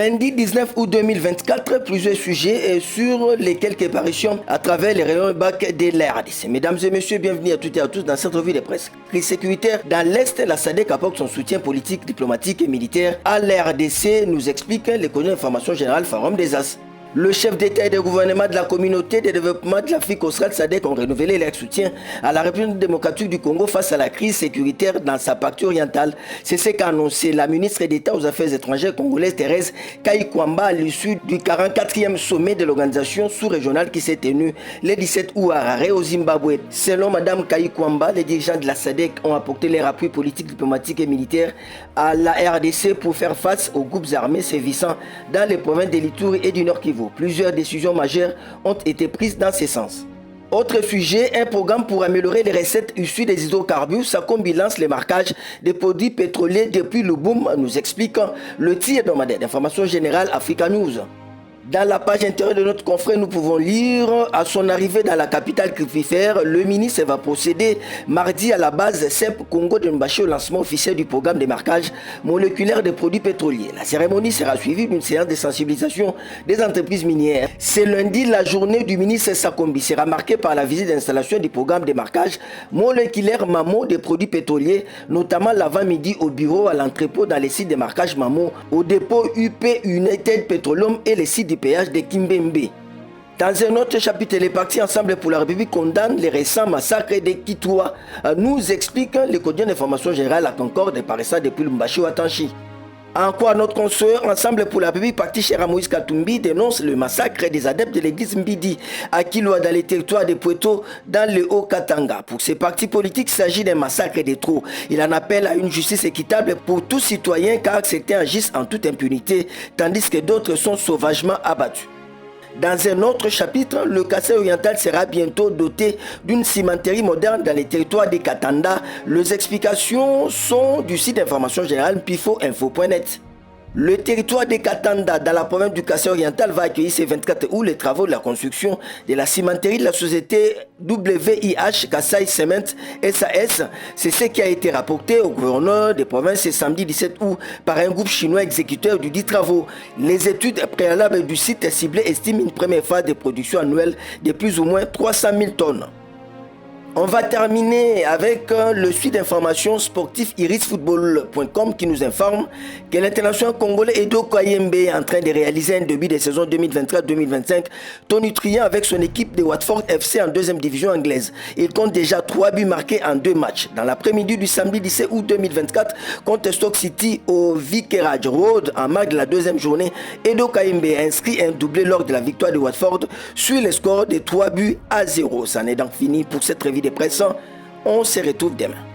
Lundi 19 août 2024, plusieurs sujets sur les quelques apparitions à travers les rayons bac de l'RDC. Mesdames et messieurs, bienvenue à toutes et à tous dans cette revue de presse. Crise sécuritaire dans l'Est, la SADC apporte son soutien politique, diplomatique et militaire à l'RDC, nous explique l'économie d'information générale Forum des As. Le chef d'État et de gouvernement de la communauté de développement de l'Afrique australe SADC ont renouvelé leur soutien à la République démocratique du Congo face à la crise sécuritaire dans sa partie orientale. C'est ce qu'a annoncé la ministre d'État aux Affaires étrangères congolaise Thérèse Kayikwamba à l'issue du 44e sommet de l'organisation sous-régionale qui s'est tenu le 17 août à Harare au Zimbabwe. Selon Mme Kayikwamba, les dirigeants de la SADC ont apporté leur appui politique, diplomatique et militaire à la RDC pour faire face aux groupes armés sévissant dans les provinces de l'Ituri et du Nord Kivu. Plusieurs décisions majeures ont été prises dans ce sens. Autre sujet, un programme pour améliorer les recettes issues des hydrocarbures, ça combinance les marquages des produits pétroliers depuis le boom, nous explique le tir hebdomadaire d'information générale Africa News. Dans la page intérieure de notre confrère, nous pouvons lire à son arrivée dans la capitale cryptifère, le ministre va procéder mardi à la base CEP Congo de Mbaché au lancement officiel du programme de marquage moléculaire des produits pétroliers. La cérémonie sera suivie d'une séance de sensibilisation des entreprises minières. C'est lundi, la journée du ministre Sakombi sera marquée par la visite d'installation du programme de marquage moléculaire MAMO des produits pétroliers, notamment l'avant-midi au bureau, à l'entrepôt dans les sites de marquage MAMO, au dépôt UP United Petroleum et les sites du péage de Kimbembe. Dans un autre chapitre, les partis Ensemble pour la République condamnent les récents massacres de Kitoua. Nous explique le quotidien d'information générale à Concorde paraissant depuis Lumbashi ou Atanchi. Encore notre consoeur Ensemble pour la République, parti cher à Moïse Katumbi, dénonce le massacre des adeptes de l'église Mbidi à Kiloa dans les territoires de Puerto dans le Haut-Katanga. Pour ces partis politiques, il s'agit d'un massacre de trop. Il en appelle à une justice équitable pour tous citoyens car certains agissent en toute impunité tandis que d'autres sont sauvagement abattus. Dans un autre chapitre, le Kassai oriental sera bientôt doté d'une cimenterie moderne dans les territoires des Katanda. Les explications sont du site d'information générale pifoinfo.net. Le territoire des Katanda dans la province du Kassai oriental va accueillir ces 24 août les travaux de la construction de la cimenterie de la société WIH Kassai Cement SAS. C'est ce qui a été rapporté au gouverneur des provinces ce samedi 17 août par un groupe chinois exécuteur du dit travaux. Les études préalables du site ciblé estiment une première phase de production annuelle de plus ou moins 300 000 tonnes. On va terminer avec le site d'information sportif irisfootball.com qui nous informe que l'international congolais Edo Kayembe est en train de réaliser un début de saison 2023-2025 tonitruant avec son équipe de Watford FC en deuxième division anglaise. Il compte déjà 3 buts marqués en 2 matchs. Dans l'après-midi du samedi 17 août 2024 contre Stoke City au Vicarage Road en marque de la deuxième journée, Edo Kayembe a inscrit un doublé lors de la victoire de Watford sur le score de 3 buts à 0. Ça n'est donc fini pour cette revue de presse. On se retrouve demain.